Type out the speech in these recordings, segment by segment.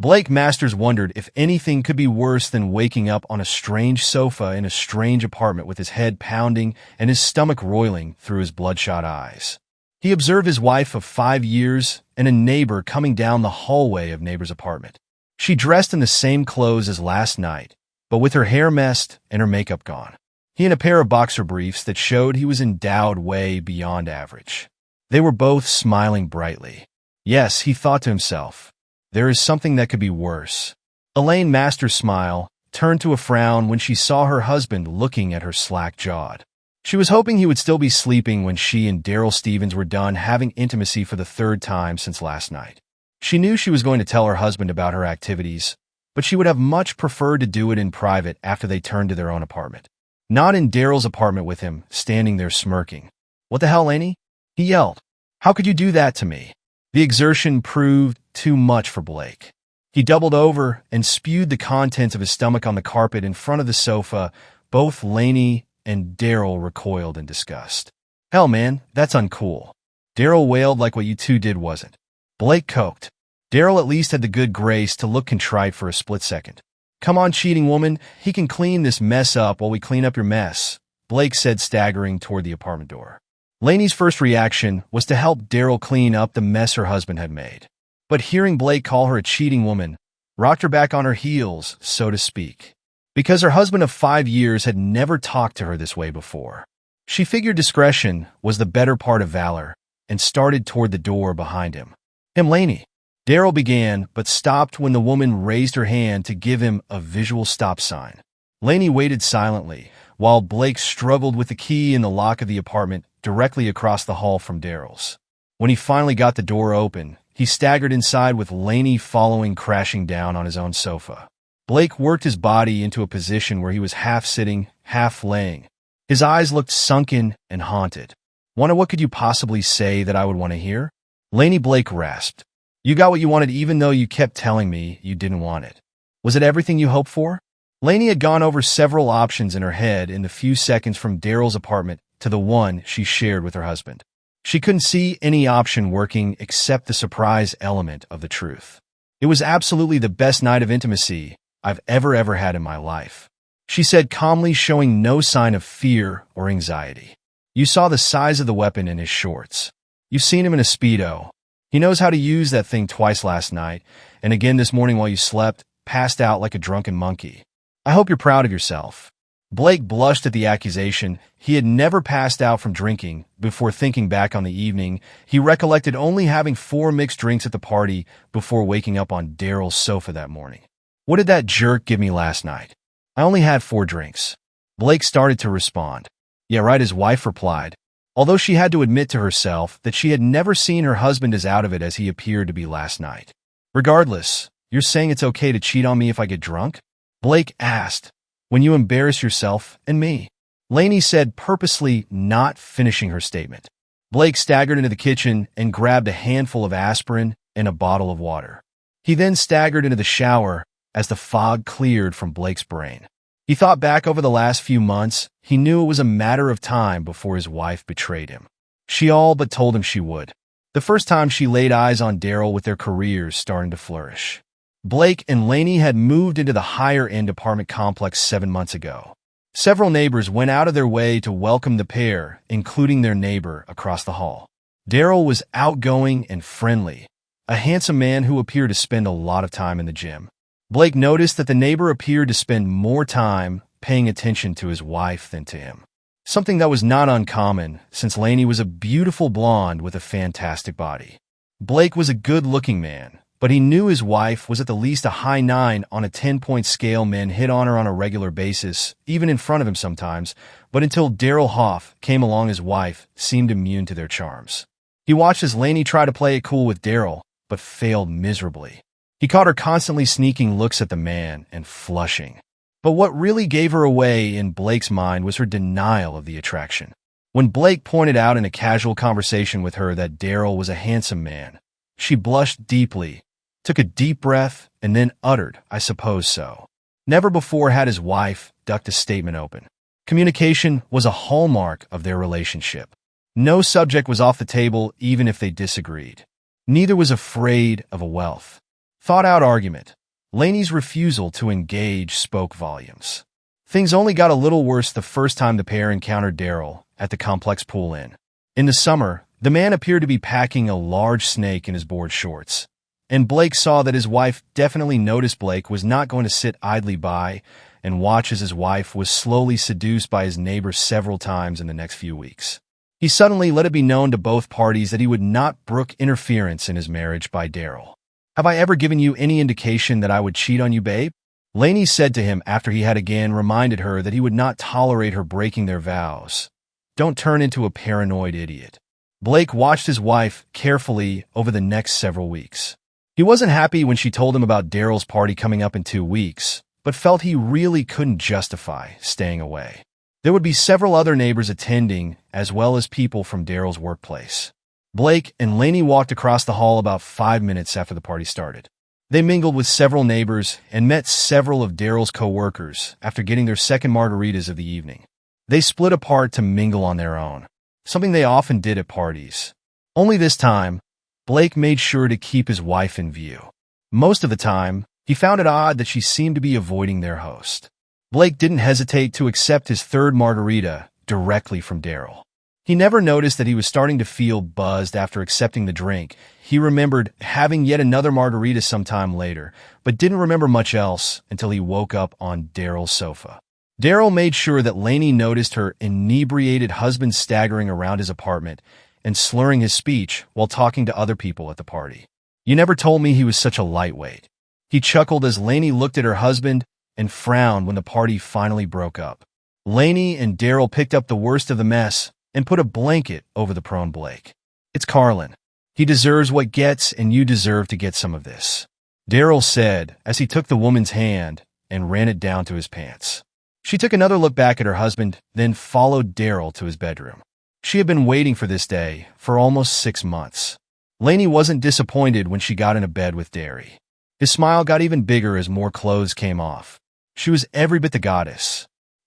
Blake Masters wondered if anything could be worse than waking up on a strange sofa in a strange apartment with his head pounding and his stomach roiling through his bloodshot eyes. He observed his wife of 5 years and a neighbor coming down the hallway of neighbor's apartment. She dressed in the same clothes as last night, but with her hair messed and her makeup gone. He in a pair of boxer briefs that showed he was endowed way beyond average. They were both smiling brightly. Yes, he thought to himself, there is something that could be worse. Elaine Masters' smile turned to a frown when she saw her husband looking at her slack-jawed. She was hoping he would still be sleeping when she and Daryl Stevens were done having intimacy for the 3rd time since last night. She knew she was going to tell her husband about her activities, but she would have much preferred to do it in private after they turned to their own apartment. Not in Daryl's apartment with him, standing there smirking. "What the hell, Laney?" he yelled. "How could you do that to me?" The exertion proved too much for Blake. He doubled over and spewed the contents of his stomach on the carpet in front of the sofa. Both Laney and Daryl recoiled in disgust. "Hell, man, that's uncool." Daryl wailed like what you two did wasn't. Blake coked. Daryl at least had the good grace to look contrite for a split second. "Come on, cheating woman, he can clean this mess up while we clean up your mess," Blake said, staggering toward the apartment door. Laney's first reaction was to help Daryl clean up the mess her husband had made. But hearing Blake call her a cheating woman rocked her back on her heels, so to speak, because her husband of 5 years had never talked to her this way before. She figured discretion was the better part of valor and started toward the door behind him. Laney," Daryl began, but stopped when the woman raised her hand to give him a visual stop sign. Laney waited silently, while Blake struggled with the key in the lock of the apartment directly across the hall from Daryl's. When he finally got the door open, he staggered inside with Laney following, crashing down on his own sofa. Blake worked his body into a position where he was half sitting, half laying. His eyes looked sunken and haunted. "Wonder what could you possibly say that I would want to hear?" Laney, Blake rasped. "You got what you wanted even though you kept telling me you didn't want it. Was it everything you hoped for?" Laney had gone over several options in her head in the few seconds from Daryl's apartment to the one she shared with her husband. She couldn't see any option working except the surprise element of the truth. "It was absolutely the best night of intimacy I've ever had in my life," she said calmly, showing no sign of fear or anxiety. "You saw the size of the weapon in his shorts. You've seen him in a Speedo. He knows how to use that thing twice last night, and again this morning while you slept, passed out like a drunken monkey. I hope you're proud of yourself." Blake blushed at the accusation. He had never passed out from drinking. Before thinking back on the evening, he recollected only having 4 mixed drinks at the party before waking up on Daryl's sofa that morning. "What did that jerk give me last night?" "I only had 4 drinks." Blake started to respond. "Yeah, right," his wife replied, although she had to admit to herself that she had never seen her husband as out of it as he appeared to be last night. "Regardless, you're saying it's okay to cheat on me if I get drunk?" Blake asked. "When you embarrass yourself and me," Laney said, purposely not finishing her statement. Blake staggered into the kitchen and grabbed a handful of aspirin and a bottle of water. He then staggered into the shower as the fog cleared from Blake's brain. He thought back over the last few months. He knew it was a matter of time before his wife betrayed him. She all but told him she would. The first time she laid eyes on Daryl with their careers starting to flourish. Blake and Laney had moved into the higher-end apartment complex 7 months ago. Several neighbors went out of their way to welcome the pair, including their neighbor across the hall. Daryl was outgoing and friendly, a handsome man who appeared to spend a lot of time in the gym. Blake noticed that the neighbor appeared to spend more time paying attention to his wife than to him. Something that was not uncommon, since Laney was a beautiful blonde with a fantastic body. Blake was a good-looking man, but he knew his wife was at the least a high 9 on a 10-point scale. Men hit on her on a regular basis, even in front of him sometimes, but until Daryl Hoff came along, his wife seemed immune to their charms. He watched as Laney tried to play it cool with Daryl, but failed miserably. He caught her constantly sneaking looks at the man and flushing. But what really gave her away in Blake's mind was her denial of the attraction. When Blake pointed out in a casual conversation with her that Daryl was a handsome man, she blushed deeply, took a deep breath, and then uttered, "I suppose so." Never before had his wife ducked a statement open. Communication was a hallmark of their relationship. No subject was off the table even if they disagreed. Neither was afraid of a wealth. Thought-out argument. Lainey's refusal to engage spoke volumes. Things only got a little worse the first time the pair encountered Daryl at the complex pool inn. In the summer, the man appeared to be packing a large snake in his board shorts, and Blake saw that his wife definitely noticed Blake was not going to sit idly by and watch as his wife was slowly seduced by his neighbors several times in the next few weeks. He suddenly let it be known to both parties that he would not brook interference in his marriage by Daryl. "Have I ever given you any indication that I would cheat on you, babe?" Lainey said to him after he had again reminded her that he would not tolerate her breaking their vows. "Don't turn into a paranoid idiot." Blake watched his wife carefully over the next several weeks. He wasn't happy when she told him about Daryl's party coming up in 2 weeks, but felt he really couldn't justify staying away. There would be several other neighbors attending, as well as people from Daryl's workplace. Blake and Lainey walked across the hall about 5 minutes after the party started. They mingled with several neighbors and met several of Daryl's co-workers after getting their second margaritas of the evening. They split apart to mingle on their own, something they often did at parties. Only this time, Blake made sure to keep his wife in view. Most of the time, he found it odd that she seemed to be avoiding their host. Blake didn't hesitate to accept his third margarita directly from Daryl. He never noticed that he was starting to feel buzzed after accepting the drink. He remembered having yet another margarita sometime later, but didn't remember much else until he woke up on Daryl's sofa. Daryl made sure that Lainey noticed her inebriated husband staggering around his apartment and slurring his speech while talking to other people at the party. "You never told me he was such a lightweight." He chuckled as Lainey looked at her husband and frowned when the party finally broke up. Lainey and Daryl picked up the worst of the mess and put a blanket over the prone Blake. "It's Carlin. He deserves what gets, and you deserve to get some of this," Daryl said as he took the woman's hand and ran it down to his pants. She took another look back at her husband, then followed Daryl to his bedroom. She had been waiting for this day for almost 6 months. Lainey wasn't disappointed when she got into bed with Derry. His smile got even bigger as more clothes came off. She was every bit the goddess.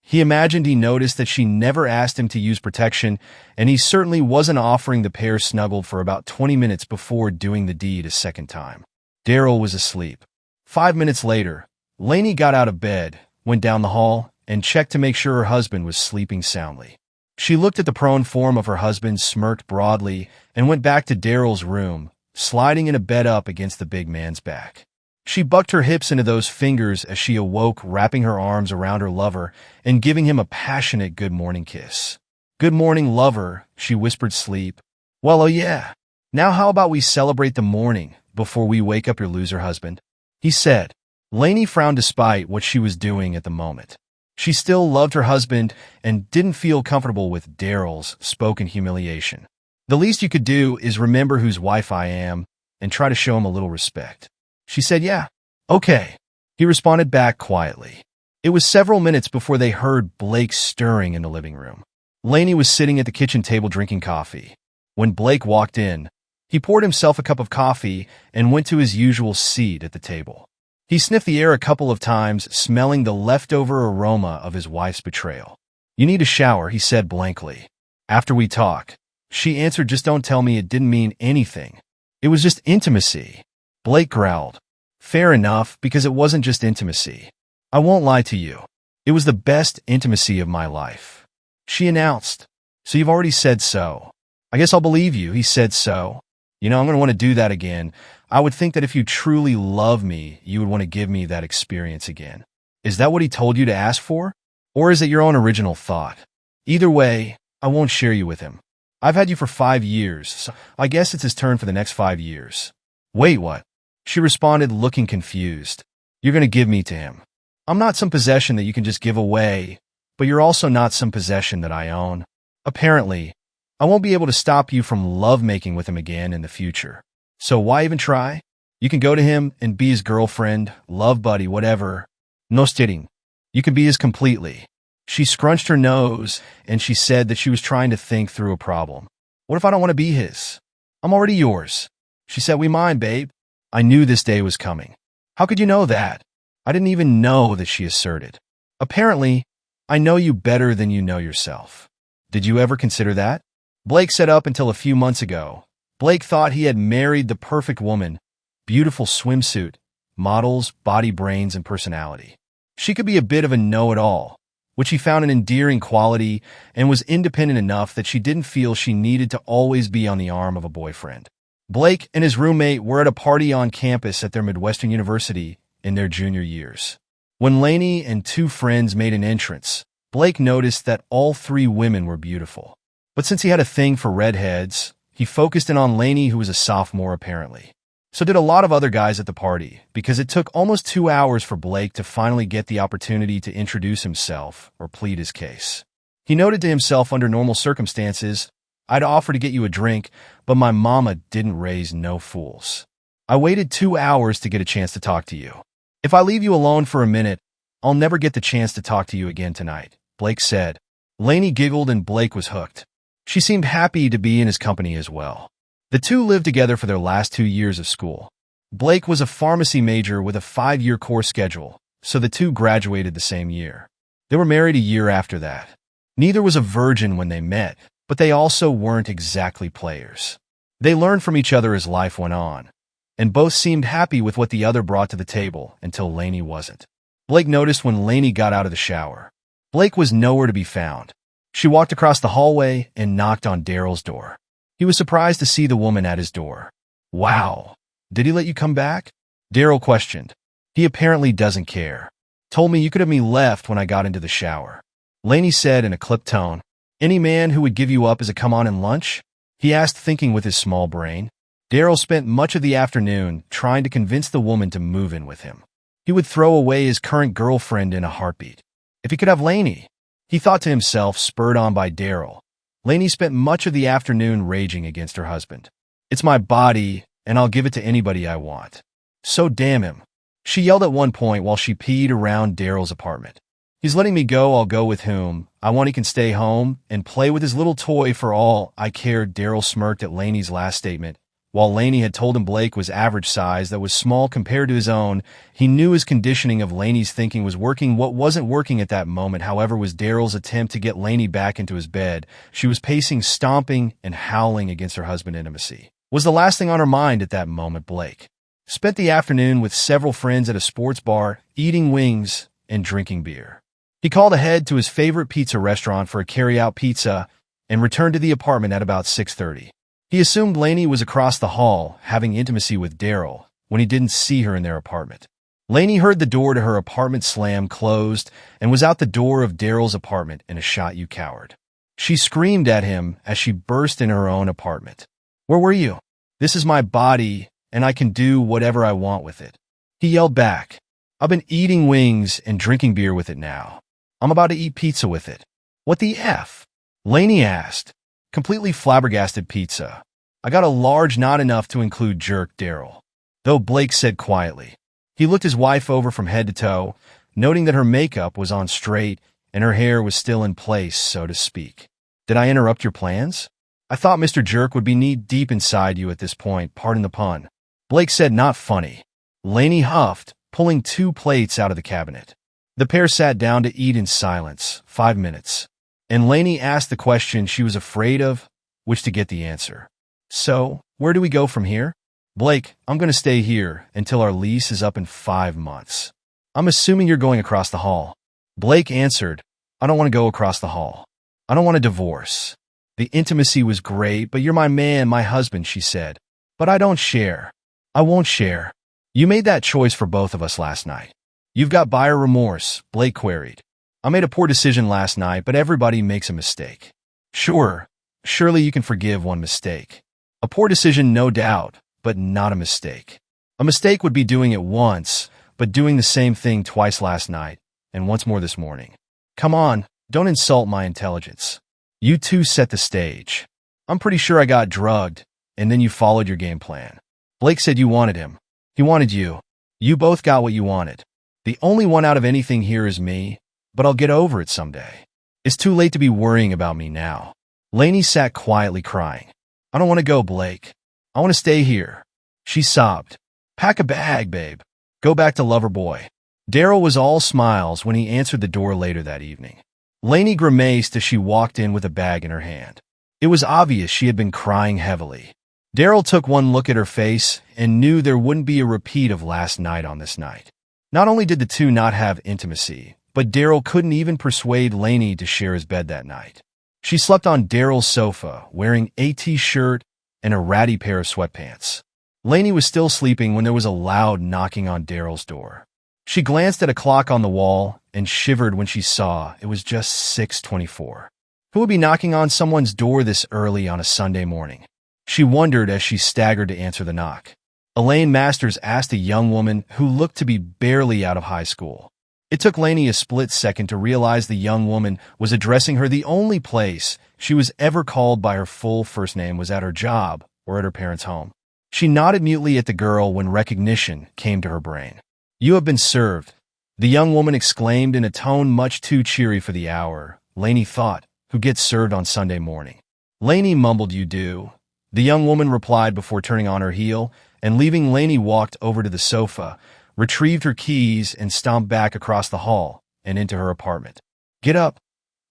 He imagined he noticed that she never asked him to use protection, and he certainly wasn't offering the pair snuggled for about 20 minutes before doing the deed a second time. Daryl was asleep. 5 minutes later, Lainey got out of bed, went down the hall, and checked to make sure her husband was sleeping soundly. She looked at the prone form of her husband, smirked broadly, and went back to Daryl's room, sliding in a bed up against the big man's back. She bucked her hips into those fingers as she awoke, wrapping her arms around her lover and giving him a passionate good morning kiss. "Good morning, lover," she whispered sleep. "Well, oh yeah. Now how about we celebrate the morning before we wake up your loser husband?" he said. Lainey frowned despite what she was doing at the moment. She still loved her husband and didn't feel comfortable with Daryl's spoken humiliation. "The least you could do is remember whose wife I am and try to show him a little respect." She said, "Yeah, okay." He responded back quietly. It was several minutes before they heard Blake stirring in the living room. Lainey was sitting at the kitchen table drinking coffee. When Blake walked in, he poured himself a cup of coffee and went to his usual seat at the table. He sniffed the air a couple of times, smelling the leftover aroma of his wife's betrayal. "You need a shower," he said blankly. "After we talk." She answered, "Just don't tell me it didn't mean anything. It was just intimacy." Blake growled. "Fair enough, because it wasn't just intimacy. I won't lie to you. It was the best intimacy of my life." She announced. "So you've already said so. I guess I'll believe you." He said, "So. I'm going to want to do that again. I would think that if you truly love me, you would want to give me that experience again." Is that what he told you to ask for? Or is it your own original thought? Either way, I won't share you with him. I've had you for 5 years, so I guess it's his turn for the next 5 years. "Wait, what?" She responded, looking confused. "You're going to give me to him. I'm not some possession that you can just give away, but you're also not some possession that I own. Apparently, I won't be able to stop you from lovemaking with him again in the future. So why even try? You can go to him and be his girlfriend, love buddy, whatever. No kidding. You can be his completely." She scrunched her nose, and she said that she was trying to think through a problem. "What if I don't want to be his? I'm already yours." She said, "We mine, babe." I knew this day was coming. "How could you know that?" I didn't even know that, she asserted. "Apparently, I know you better than you know yourself." "Did you ever consider that?" Blake said up until a few months ago, Blake thought he had married the perfect woman, beautiful swimsuit, models, body, brains, and personality. She could be a bit of a know-it-all, which he found an endearing quality, and was independent enough that she didn't feel she needed to always be on the arm of a boyfriend. Blake and his roommate were at a party on campus at their Midwestern University in their junior years. When Lainey and two friends made an entrance, Blake noticed that all three women were beautiful. But since he had a thing for redheads, he focused in on Lainey, who was a sophomore apparently. So did a lot of other guys at the party, because it took almost 2 hours for Blake to finally get the opportunity to introduce himself or plead his case. He noted to himself, under normal circumstances, "I'd offer to get you a drink, but my mama didn't raise no fools. I waited 2 hours to get a chance to talk to you. If I leave you alone for a minute, I'll never get the chance to talk to you again tonight," Blake said. Lainey giggled and Blake was hooked. She seemed happy to be in his company as well. The two lived together for their last 2 years of school. Blake was a pharmacy major with a 5-year course schedule, so the two graduated the same year. They were married a year after that. Neither was a virgin when they met, but they also weren't exactly players. They learned from each other as life went on, and both seemed happy with what the other brought to the table until Lainey wasn't. Blake noticed when Lainey got out of the shower. Blake was nowhere to be found. She walked across the hallway and knocked on Daryl's door. He was surprised to see the woman at his door. "Wow, did he let you come back?" Daryl questioned. "He apparently doesn't care. Told me you could have me left when I got into the shower," Lainey said in a clipped tone. "Any man who would give you up as a come-on and lunch?" he asked, thinking with his small brain. Daryl spent much of the afternoon trying to convince the woman to move in with him. He would throw away his current girlfriend in a heartbeat if he could have Lainey, he thought to himself, spurred on by Daryl. Lainey spent much of the afternoon raging against her husband. "It's my body, and I'll give it to anybody I want. So damn him," she yelled at one point while she peed around Daryl's apartment. "He's letting me go, I'll go with whom I want. He can stay home and play with his little toy for all I care." Daryl smirked at Lainey's last statement. While Lainey had told him Blake was average size, that was small compared to his own, he knew his conditioning of Lainey's thinking was working. What wasn't working at that moment, however, was Daryl's attempt to get Lainey back into his bed. She was pacing, stomping, and howling against her husband's intimacy. Was the last thing on her mind at that moment. Blake spent the afternoon with several friends at a sports bar, eating wings and drinking beer. He called ahead to his favorite pizza restaurant for a carry-out pizza and returned to the apartment at about 6:30. He assumed Lainey was across the hall, having intimacy with Daryl, when he didn't see her in their apartment. Lainey heard the door to her apartment slam closed and was out the door of Daryl's apartment in a shot. "You coward." She screamed at him as she burst in her own apartment. "Where were you? This is my body, and I can do whatever I want with it," he yelled back. "I've been eating wings and drinking beer with it now. I'm about to eat pizza with it." "What the F?" Lainey asked, completely flabbergasted. "Pizza. I got a large, not enough to include jerk," Daryl, though Blake said quietly. He looked his wife over from head to toe, noting that her makeup was on straight and her hair was still in place, so to speak. "Did I interrupt your plans? I thought Mr. Jerk would be knee-deep inside you at this point, pardon the pun." Blake said, "Not funny." Lainey huffed, pulling 2 plates out of the cabinet. The pair sat down to eat in silence, 5 minutes. And Lainey asked the question she was afraid of, which to get the answer. "So, where do we go from here?" "Blake, I'm going to stay here until our lease is up in 5 months. I'm assuming you're going across the hall." Blake answered, "I don't want to go across the hall. I don't want a divorce. The intimacy was great, but you're my man, my husband," she said. "But I don't share. I won't share. You made that choice for both of us last night." "You've got buyer remorse," Blake queried. "I made a poor decision last night, but everybody makes a mistake." "Sure, surely you can forgive one mistake. A poor decision, no doubt, but not a mistake. A mistake would be doing it once, but doing the same thing twice last night, and once more this morning. Come on, don't insult my intelligence. You two set the stage. I'm pretty sure I got drugged, and then you followed your game plan. Blake said you wanted him. He wanted you. You both got what you wanted. The only one out of anything here is me, but I'll get over it someday. It's too late to be worrying about me now." Lainey sat quietly crying. "I don't want to go, Blake. I want to stay here." She sobbed. "Pack a bag, babe. Go back to Loverboy." Daryl was all smiles when he answered the door later that evening. Lainey grimaced as she walked in with a bag in her hand. It was obvious she had been crying heavily. Daryl took one look at her face and knew there wouldn't be a repeat of last night on this night. Not only did the two not have intimacy, but Daryl couldn't even persuade Lainey to share his bed that night. She slept on Daryl's sofa, wearing a t-shirt and a ratty pair of sweatpants. Lainey was still sleeping when there was a loud knocking on Daryl's door. She glanced at a clock on the wall and shivered when she saw it was just 6:24. Who would be knocking on someone's door this early on a Sunday morning? She wondered as she staggered to answer the knock. Elaine Masters asked a young woman who looked to be barely out of high school. It took Lainey a split second to realize the young woman was addressing her. The only place she was ever called by her full first name was at her job or at her parents' home. She nodded mutely at the girl when recognition came to her brain. "You have been served," the young woman exclaimed in a tone much too cheery for the hour. Lainey thought, "Who gets served on Sunday morning?" Lainey mumbled, "You do," the young woman replied before turning on her heel, and leaving Lainey walked over to the sofa, retrieved her keys, and stomped back across the hall and into her apartment. "Get up,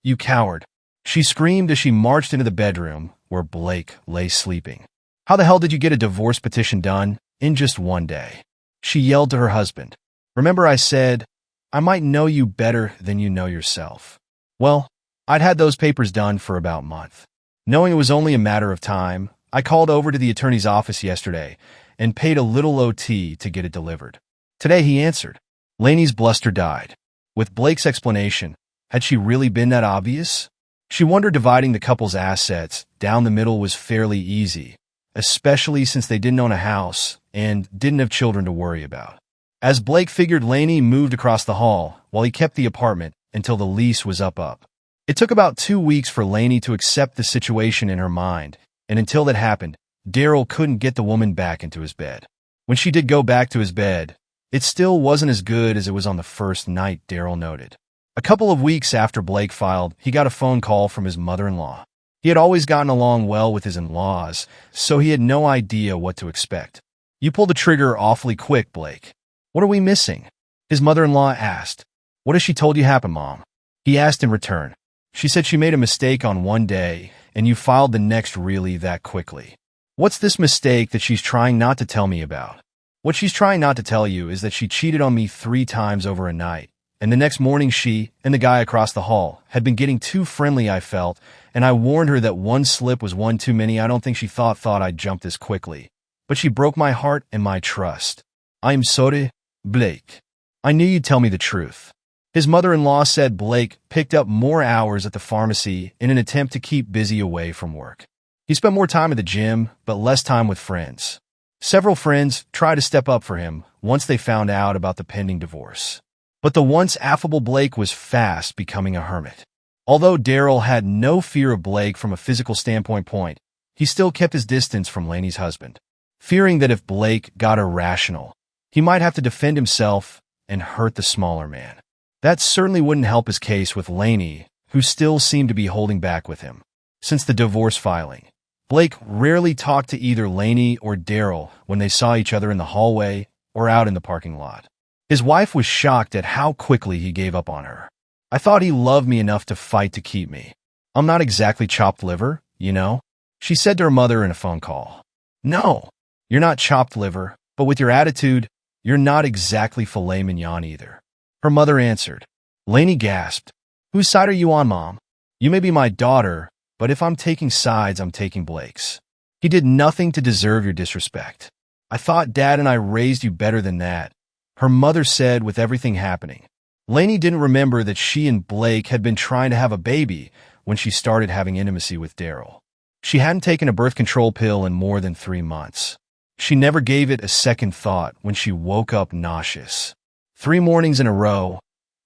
you coward," she screamed as she marched into the bedroom where Blake lay sleeping. "How the hell did you get a divorce petition done in just one day?" She yelled to her husband. "Remember I said, I might know you better than you know yourself." Well, I'd had those papers done for about a month. Knowing it was only a matter of time, I called over to the attorney's office yesterday and paid a little OT to get it delivered. Today he answered. Lainey's bluster died. With Blake's explanation, had she really been that obvious? She wondered dividing the couple's assets down the middle was fairly easy, especially since they didn't own a house and didn't have children to worry about. As Blake figured, Lainey moved across the hall while he kept the apartment until the lease was up. It took about 2 weeks for Lainey to accept the situation in her mind, and until that happened, Daryl couldn't get the woman back into his bed. When she did go back to his bed, it still wasn't as good as it was on the first night, Daryl noted. A couple of weeks after Blake filed, he got a phone call from his mother-in-law. He had always gotten along well with his in-laws, so he had no idea what to expect. "You pulled the trigger awfully quick, Blake. What are we missing?" his mother-in-law asked. "What has she told you happened, Mom?" he asked in return. "She said she made a mistake on one day, and you filed the next really that quickly." "What's this mistake that she's trying not to tell me about?" "What she's trying not to tell you is that she cheated on me 3 times over a night, and the next morning she and the guy across the hall had been getting too friendly, I felt, and I warned her that one slip was one too many. I don't think she thought I'd jump this quickly. But she broke my heart and my trust. I am sorry, Blake. I knew you'd tell me the truth." His mother-in-law said Blake picked up more hours at the pharmacy in an attempt to keep busy away from work. He spent more time at the gym, but less time with friends. Several friends tried to step up for him once they found out about the pending divorce. But the once affable Blake was fast becoming a hermit. Although Daryl had no fear of Blake from a physical standpoint, he still kept his distance from Lainey's husband, fearing that if Blake got irrational, he might have to defend himself and hurt the smaller man. That certainly wouldn't help his case with Lainey, who still seemed to be holding back with him. Since the divorce filing, Blake rarely talked to either Lainey or Daryl when they saw each other in the hallway or out in the parking lot. His wife was shocked at how quickly he gave up on her. "I thought he loved me enough to fight to keep me. I'm not exactly chopped liver, you know," she said to her mother in a phone call. "No, you're not chopped liver, but with your attitude, you're not exactly filet mignon either," her mother answered. Lainey gasped. "Whose side are you on, Mom? You may be my daughter, but if I'm taking sides, I'm taking Blake's. He did nothing to deserve your disrespect. I thought Dad and I raised you better than that," her mother said with everything happening. Lainey didn't remember that she and Blake had been trying to have a baby when she started having intimacy with Daryl. She hadn't taken a birth control pill in more than 3 months. She never gave it a second thought when she woke up nauseous. 3 mornings in a row,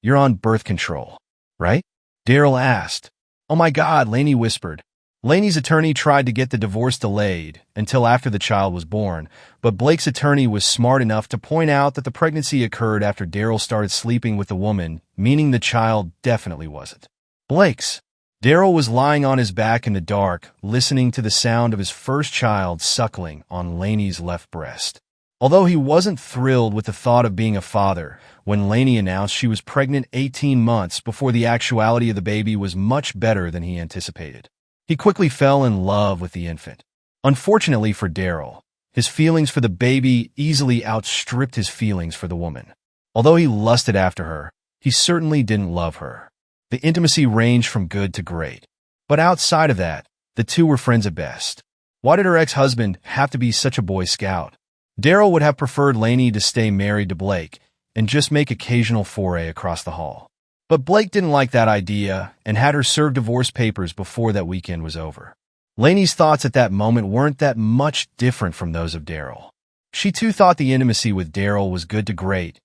"You're on birth control, right?" Daryl asked. "Oh my God," Lainey whispered. Lainey's attorney tried to get the divorce delayed until after the child was born, but Blake's attorney was smart enough to point out that the pregnancy occurred after Daryl started sleeping with the woman, meaning the child definitely wasn't Blake's. Daryl was lying on his back in the dark, listening to the sound of his first child suckling on Lainey's left breast. Although he wasn't thrilled with the thought of being a father, when Lainey announced she was pregnant 18 months before the actuality of the baby was much better than he anticipated. He quickly fell in love with the infant. Unfortunately for Daryl, his feelings for the baby easily outstripped his feelings for the woman. Although he lusted after her, he certainly didn't love her. The intimacy ranged from good to great. But outside of that, the two were friends at best. Why did her ex-husband have to be such a Boy Scout? Daryl would have preferred Lainey to stay married to Blake and just make occasional foray across the hall. But Blake didn't like that idea and had her serve divorce papers before that weekend was over. Lainey's thoughts at that moment weren't that much different from those of Daryl. She too thought the intimacy with Daryl was good to great,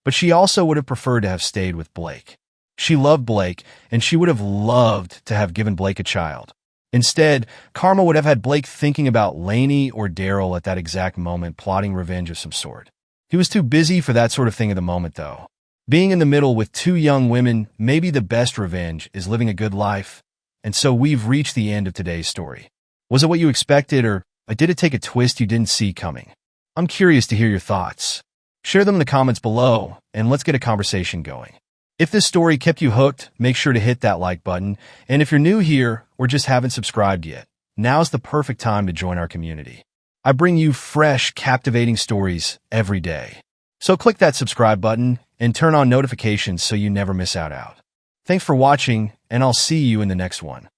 but she also would have preferred to have stayed with Blake. She loved Blake, and she would have loved to have given Blake a child. Instead, Karma would have had Blake thinking about Lainey or Daryl at that exact moment, plotting revenge of some sort. He was too busy for that sort of thing at the moment, though. Being in the middle with two young women, maybe the best revenge is living a good life. And so we've reached the end of today's story. Was it what you expected, or did it take a twist you didn't see coming? I'm curious to hear your thoughts. Share them in the comments below, and let's get a conversation going. If this story kept you hooked, make sure to hit that like button. And if you're new here or just haven't subscribed yet, now's the perfect time to join our community. I bring you fresh, captivating stories every day. So click that subscribe button and turn on notifications so you never miss out. Thanks for watching, and I'll see you in the next one.